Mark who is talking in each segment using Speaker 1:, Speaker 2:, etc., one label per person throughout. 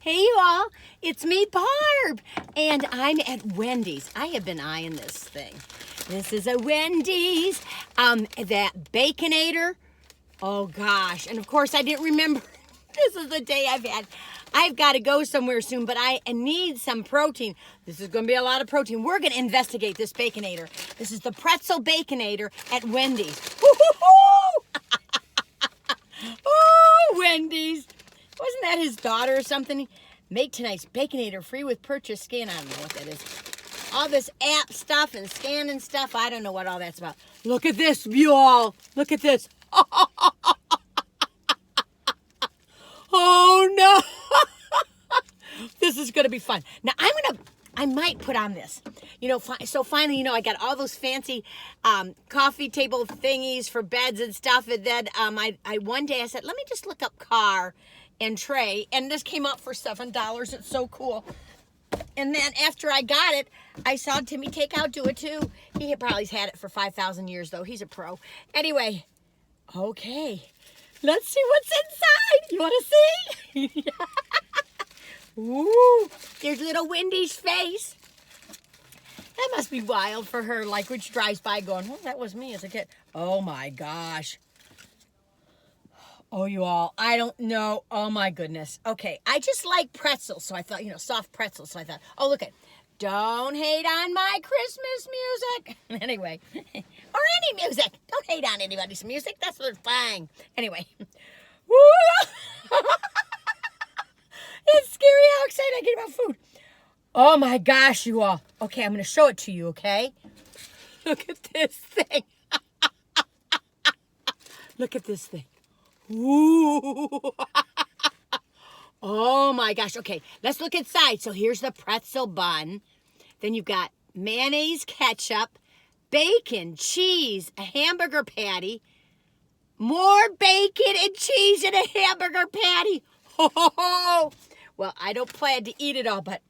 Speaker 1: Hey you all, it's me Barb, and I'm at Wendy's. I have been eyeing this thing. This is a Wendy's, that Baconator. Oh gosh, and of course I didn't remember. This is the day I've got to go somewhere soon, but I need some protein. This is going to be a lot of protein. We're going to investigate this Baconator. This is the Pretzel Baconator at Wendy's. Oh, Wendy's. Wasn't that his daughter or something? Make tonight's Baconator free with purchase. Scan. I don't know what that is. All this app stuff and scanning stuff. I don't know what all that's about. Look at this, you all. Look at this. Oh, no. This is going to be fun. Now, I might put on this. You know, so finally, you know, I got all those fancy coffee table thingies for beds and stuff. And then one day I said, let me just look up car and tray. And this came up for $7. It's so cool. And then after I got it, I saw Timmy Takeout do it too. He probably had it for 5,000 years, though. He's a pro. Anyway, okay. Let's see what's inside. You want to see? Ooh, there's little Wendy's face. That must be wild for her, like when she drives by going, well, that was me as a kid. Oh my gosh. Oh, you all, I don't know. Oh my goodness. Okay, I just like pretzels, so I thought, you know, soft pretzels. So I thought, oh, look at, don't hate on my Christmas music. Anyway, or any music. Don't hate on anybody's music. That's their thing. Anyway. It's scary how excited I get about food. Oh my gosh, you all. Okay, I'm going to show it to you, okay? Look at this thing. Look at this thing. Ooh. Oh my gosh. Okay, let's look inside. So here's the pretzel bun. Then you've got mayonnaise, ketchup, bacon, cheese, a hamburger patty, more bacon and cheese in a hamburger patty. Oh, well, I don't plan to eat it all, but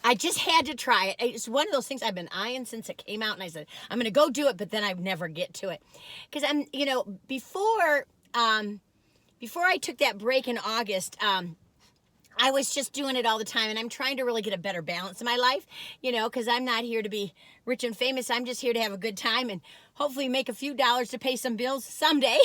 Speaker 1: I just had to try it. It's one of those things I've been eyeing since it came out, and I said, I'm going to go do it, but then I never get to it. Because I'm, you know, before I took that break in August, I was just doing it all the time, and I'm trying to really get a better balance in my life, you know, because I'm not here to be rich and famous. I'm just here to have a good time and hopefully make a few dollars to pay some bills someday.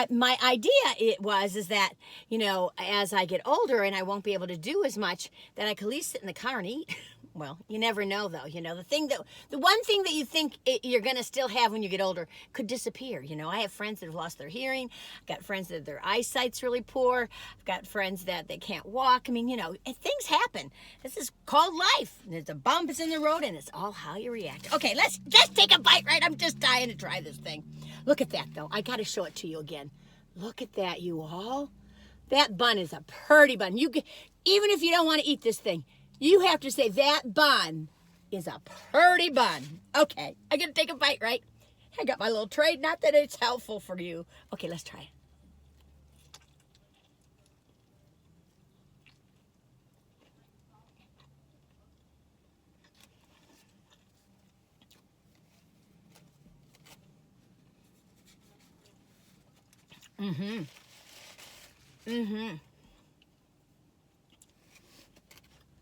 Speaker 1: My idea is that, you know, as I get older and I won't be able to do as much, that I could at least sit in the car and eat. Well, you never know, though. You know, the one thing that you think you're going to still have when you get older could disappear. You know, I have friends that have lost their hearing. I've got friends that their eyesight's really poor. I've got friends that they can't walk. I mean, you know, things happen. This is called life. There's a bump in the road, and it's all how you react. Okay, let's just take a bite, right? I'm just dying to try this thing. Look at that, though. I got to show it to you again. Look at that, you all. That bun is a pretty bun. Even if you don't want to eat this thing, you have to say that bun is a pretty bun. Okay, I gotta take a bite, right? I got my little tray. Not that it's helpful for you. Okay, let's try it.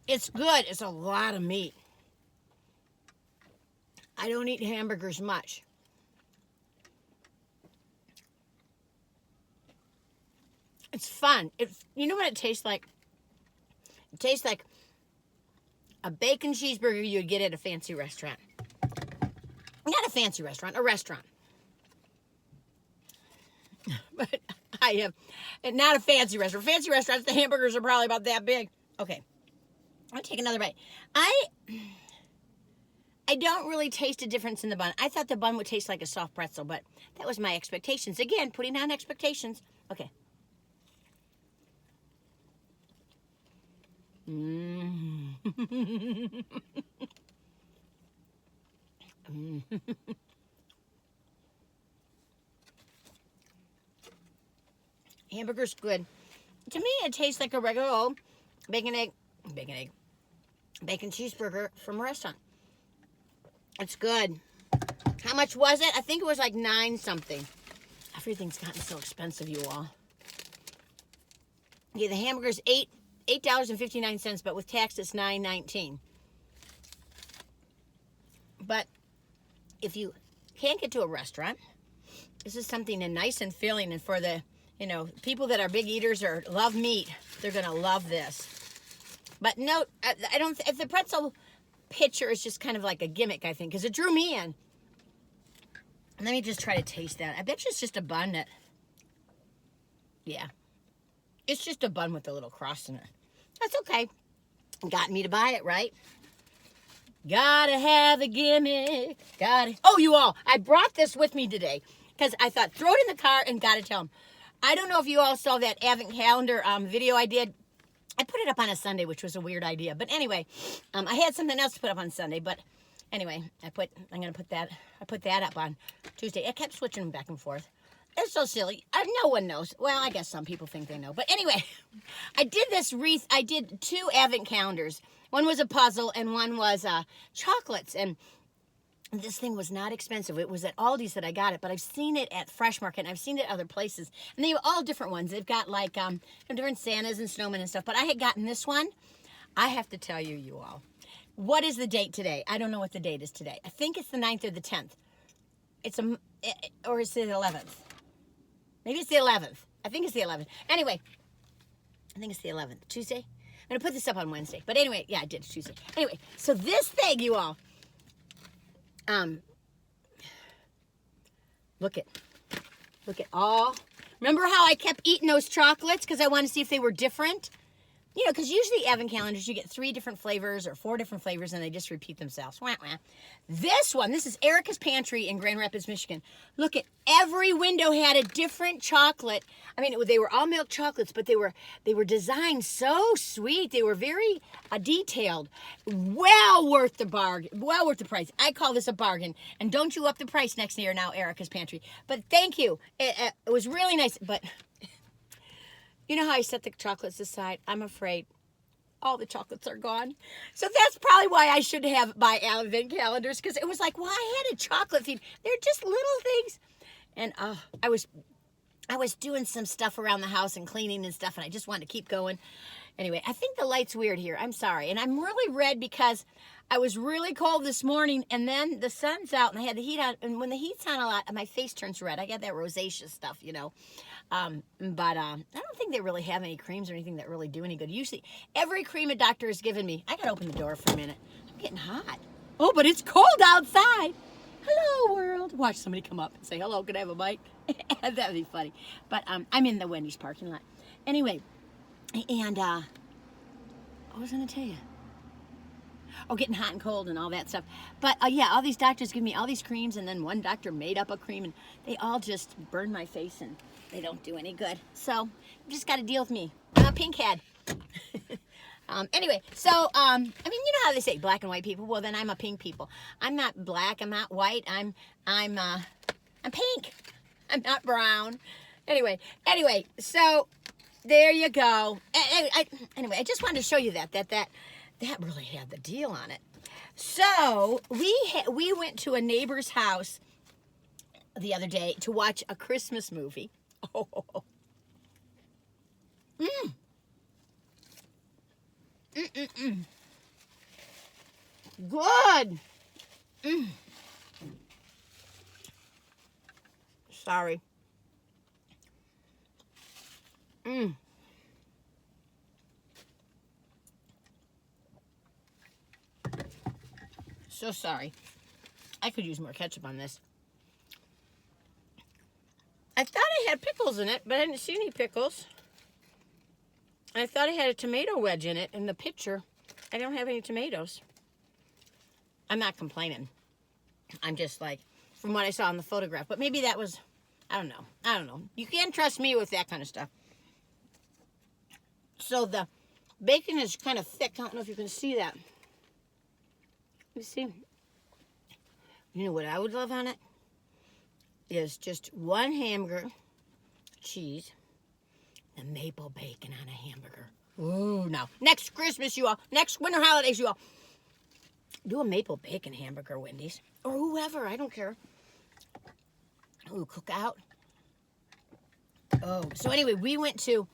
Speaker 1: It's good. It's a lot of meat. I don't eat hamburgers much. It's fun. You know what it tastes like? It tastes like a bacon cheeseburger you'd get at a fancy restaurant. Not a fancy restaurant, a restaurant. But I have, not a fancy restaurant. Fancy restaurants, the hamburgers are probably about that big. Okay. I'll take another bite. I don't really taste a difference in the bun. I thought the bun would taste like a soft pretzel, but that was my expectations. Again, putting on expectations. Okay. Hamburger's good. To me, it tastes like a regular old bacon cheeseburger from a restaurant. It's good. How much was it? I think it was like $9 something. Everything's gotten so expensive, you all. Yeah, the hamburger's $8.59, but with tax it's $9.19. But if you can't get to a restaurant, this is something nice and filling, and for the, people that are big eaters or love meat, they're gonna love this. But no, I don't. If the pretzel picture is just kind of like a gimmick, I think, because it drew me in. Let me just try to taste that. I bet you it's just a bun that. Yeah, it's just a bun with a little cross in it. That's okay. Got me to buy it, right? Gotta have a gimmick. Oh, you all, I brought this with me today because I thought throw it in the car and gotta tell them. I don't know if you all saw that advent calendar video I did. I put it up on a Sunday, which was a weird idea. But anyway, I had something else to put up on Sunday. But anyway, I put that up on Tuesday. I kept switching them back and forth. It's so silly. No one knows. Well, I guess some people think they know. But anyway, I did this wreath. I did 2 advent calendars. One was a puzzle and one was chocolates. And this thing was not expensive. It was at Aldi's that I got it, but I've seen it at Fresh Market and I've seen it at other places. And they have all different ones. They've got like different Santas and snowmen and stuff. But I had gotten this one. I have to tell you all. What is the date today? I don't know what the date is today. I think it's the 9th or the 10th. Or is it the 11th? Maybe it's the 11th. I think it's the 11th. Anyway, I think it's the 11th. Tuesday? I'm going to put this up on Wednesday. But anyway, yeah, I did. It's Tuesday. Anyway, so this thing, you all. Look at all. Remember how I kept eating those chocolates because I wanted to see if they were different? Because usually advent calendars, you get 3 different flavors or 4 different flavors and they just repeat themselves. Wah, wah. This one, this is Erica's Pantry in Grand Rapids, Michigan. Look at every window had a different chocolate. I mean, they were all milk chocolates, but they were designed so sweet. They were very detailed. Well worth the bargain. Well worth the price. I call this a bargain. And don't you up the price next year now, Erica's Pantry. But thank you. It was really nice. But you know how I set the chocolates aside? I'm afraid all the chocolates are gone. So that's probably why I should buy advent calendars, because it was like, well, I had a chocolate theme. They're just little things. And I was doing some stuff around the house and cleaning and stuff, and I just wanted to keep going. Anyway, I think the light's weird here. I'm sorry. And I'm really red because I was really cold this morning, and then the sun's out, and I had the heat on. And when the heat's on a lot, my face turns red. I got that rosacea stuff, But I don't think they really have any creams or anything that really do any good. Usually, every cream a doctor has given me. I got to open the door for a minute. I'm getting hot. Oh, but it's cold outside. Hello, world. Watch somebody come up and say, hello, can I have a bite? That'd be funny. But I'm in the Wendy's parking lot. Anyway, and what was I going to tell you? Oh, getting hot and cold and all that stuff. But yeah, all these doctors give me all these creams, and then one doctor made up a cream, and they all just burn my face, and they don't do any good. So you just got to deal with me. I'm a pink head. Anyway, so I mean, you know how they say black and white people. Well, then I'm a pink people. I'm not black. I'm not white. I'm pink. I'm not brown. Anyway. So there you go. Anyway, I just wanted to show you that really had the deal on it. So we went to a neighbor's house the other day to watch a Christmas movie. Oh. Good. Sorry. So sorry. I could use more ketchup on this. I thought I had pickles in it, but I didn't see any pickles. I thought I had a tomato wedge in it in the picture. I don't have any tomatoes. I'm not complaining. I'm just like, from what I saw in the photograph. But maybe that was, I don't know. You can't trust me with that kind of stuff. So the bacon is kind of thick. I don't know if you can see that. You see? You know what I would love on it? Is just one hamburger, cheese, and maple bacon on a hamburger. Ooh, now, next Christmas, you all, next winter holidays, you all, do a maple bacon hamburger, Wendy's. Or whoever, I don't care. Ooh, cook out. Oh, so anyway, we went to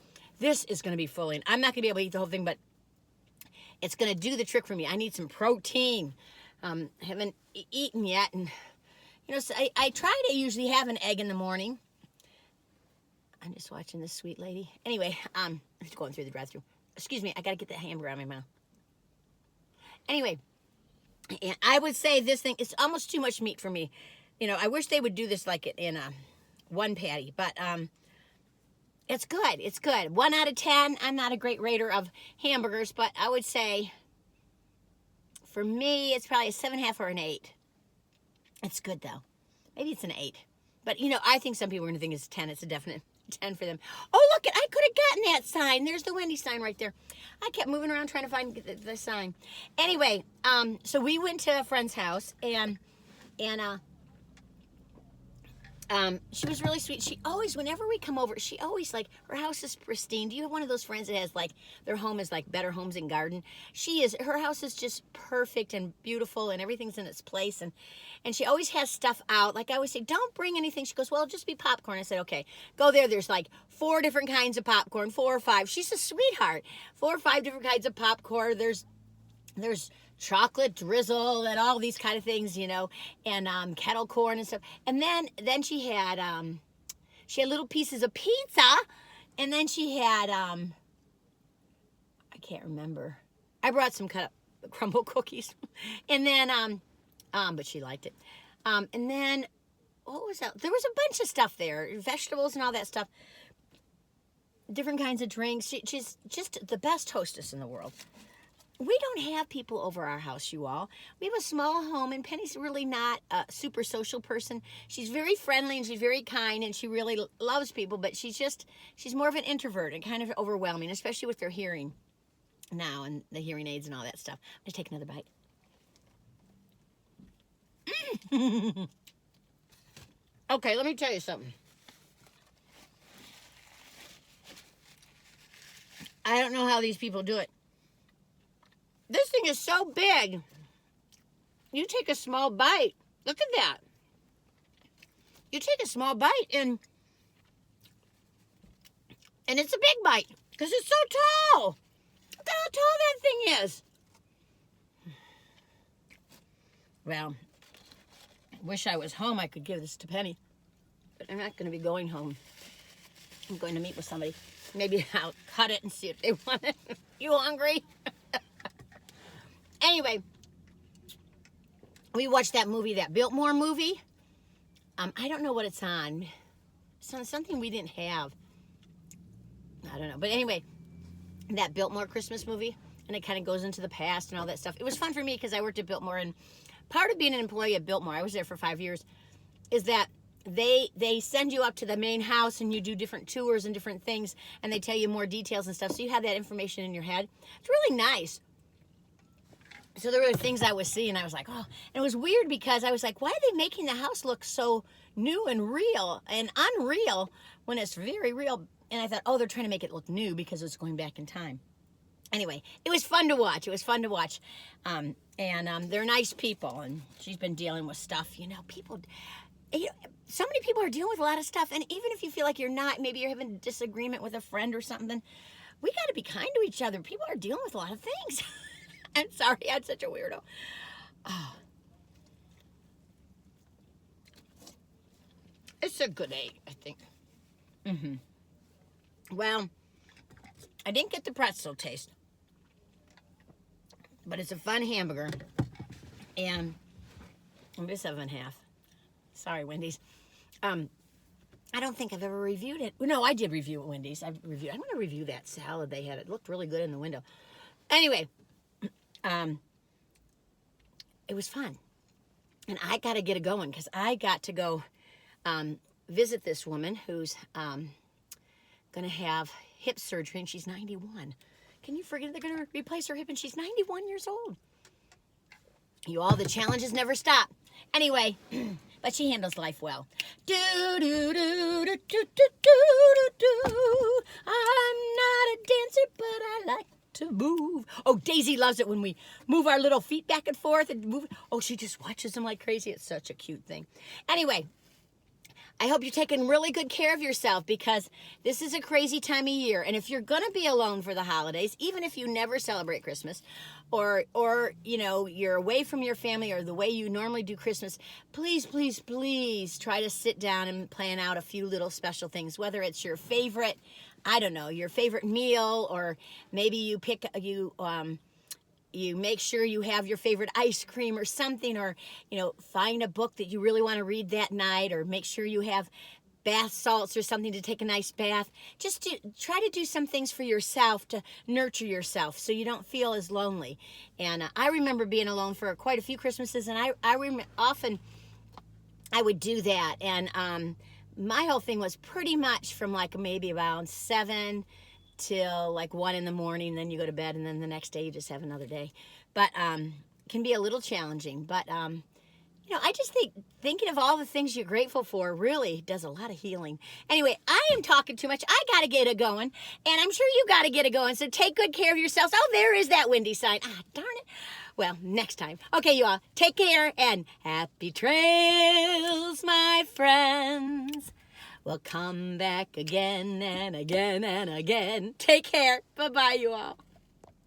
Speaker 1: This is going to be filling. I'm not going to be able to eat the whole thing, but it's going to do the trick for me. I need some protein. Haven't eaten yet. And, you know, so I try to usually have an egg in the morning. I'm just watching this sweet lady. Anyway, I'm going through the drive-thru. Excuse me, I got to get the hamburger out of my mouth. Anyway, and I would say this thing, it's almost too much meat for me. You know, I wish they would do this like in a one patty, but it's good. It's good. 1 out of 10. I'm not a great rater of hamburgers, but I would say for me, it's probably a 7.5 or an 8. It's good though. Maybe it's an 8. But you know, I think some people are going to think it's a 10. It's a definite 10 for them. Oh, look, I could have gotten that sign. There's the Wendy's sign right there. I kept moving around trying to find the sign. Anyway, so we went to a friend's house, and she was really sweet. She always, whenever we come over, she always, like, her house is pristine. Do you have one of those friends that has, like, their home is like Better Homes and Garden? Her house is just perfect and beautiful, and everything's in its place, and she always has stuff out. Like I always say, don't bring anything. She goes, well, it'll just be popcorn. I said, okay, go there. There's like 4 different kinds of popcorn, 4 or 5. She's a sweetheart. 4 or 5 different kinds of popcorn. There's chocolate drizzle and all these kind of things, you know, and kettle corn and stuff. And then she had little pieces of pizza, and then she had I can't remember. I brought some cut up crumble cookies, and then but she liked it. And then what was that? There was a bunch of stuff there, vegetables and all that stuff. Different kinds of drinks. She's just the best hostess in the world. We don't have people over our house, you all. We have a small home, and Penny's really not a super social person. She's very friendly, and she's very kind, and she really loves people, but she's more of an introvert and kind of overwhelming, especially with her hearing now and the hearing aids and all that stuff. I'm going to take another bite. Okay, let me tell you something. I don't know how these people do it. This thing is so big. You take a small bite. Look at that. You take a small bite and it's a big bite because it's so tall. Look at how tall that thing is. Well, I wish I was home. I could give this to Penny, but I'm not going to be going home. I'm going to meet with somebody. Maybe I'll cut it and see if they want it. You hungry? Anyway, we watched that movie, that Biltmore movie. I don't know what it's on. It's on something we didn't have. I don't know. But anyway, that Biltmore Christmas movie, and it kind of goes into the past and all that stuff. It was fun for me because I worked at Biltmore, and part of being an employee at Biltmore, I was there for 5 years, is that they send you up to the main house and you do different tours and different things, and they tell you more details and stuff, so you have that information in your head. It's really nice. So there were things I was seeing, I was like, oh. And it was weird because I was like, why are they making the house look so new and real and unreal when it's very real? And I thought, oh, they're trying to make it look new because it's going back in time. Anyway, it was fun to watch. It was fun to watch. And they're nice people, and she's been dealing with stuff. You know, people, you know, so many people are dealing with a lot of stuff. And even if you feel like you're not, maybe you're having a disagreement with a friend or something, we got to be kind to each other. People are dealing with a lot of things. I'm sorry, I'm such a weirdo. Oh. It's a good 8, I think. Well, I didn't get the pretzel taste, but it's a fun hamburger, and I'm just 7.5. Sorry, Wendy's. I don't think I've ever reviewed it. No, I did review at Wendy's. I'm going to review that salad they had. It looked really good in the window. Anyway, it was fun, and I got to get it going because I got to go visit this woman who's going to have hip surgery, and she's 91. Can you forget they're going to replace her hip, and she's 91 years old? You all, the challenges never stop. Anyway, but she handles life well. Do do do do do do do do do. I'm not a dancer, but I like to move. Oh, Daisy loves it when we move our little feet back and forth and move. Oh, she just watches them like crazy. It's such a cute thing. Anyway, I hope you're taking really good care of yourself because this is a crazy time of year. And if you're going to be alone for the holidays, even if you never celebrate Christmas or you know, you're away from your family or the way you normally do Christmas, please, please, please try to sit down and plan out a few little special things, whether it's your favorite, I don't know, your favorite meal, or maybe you you make sure you have your favorite ice cream or something, or, you know, find a book that you really want to read that night, or make sure you have bath salts or something to take a nice bath. Just try to do some things for yourself to nurture yourself so you don't feel as lonely. And I remember being alone for quite a few Christmases, and often I would do that. And my whole thing was pretty much from like maybe around 7 till like 1 in the morning, then you go to bed, and then the next day you just have another day. But can be a little challenging. But you know, I just think thinking of all the things you're grateful for really does a lot of healing. Anyway, I am talking too much. I gotta get it going, and I'm sure you gotta get it going. So take good care of yourselves. Oh, there is that Wendy sign. Ah, darn it. Well, next time. Okay, you all, take care and happy trails, my friends. We'll come back again and again and again. Take care. Bye-bye, you all.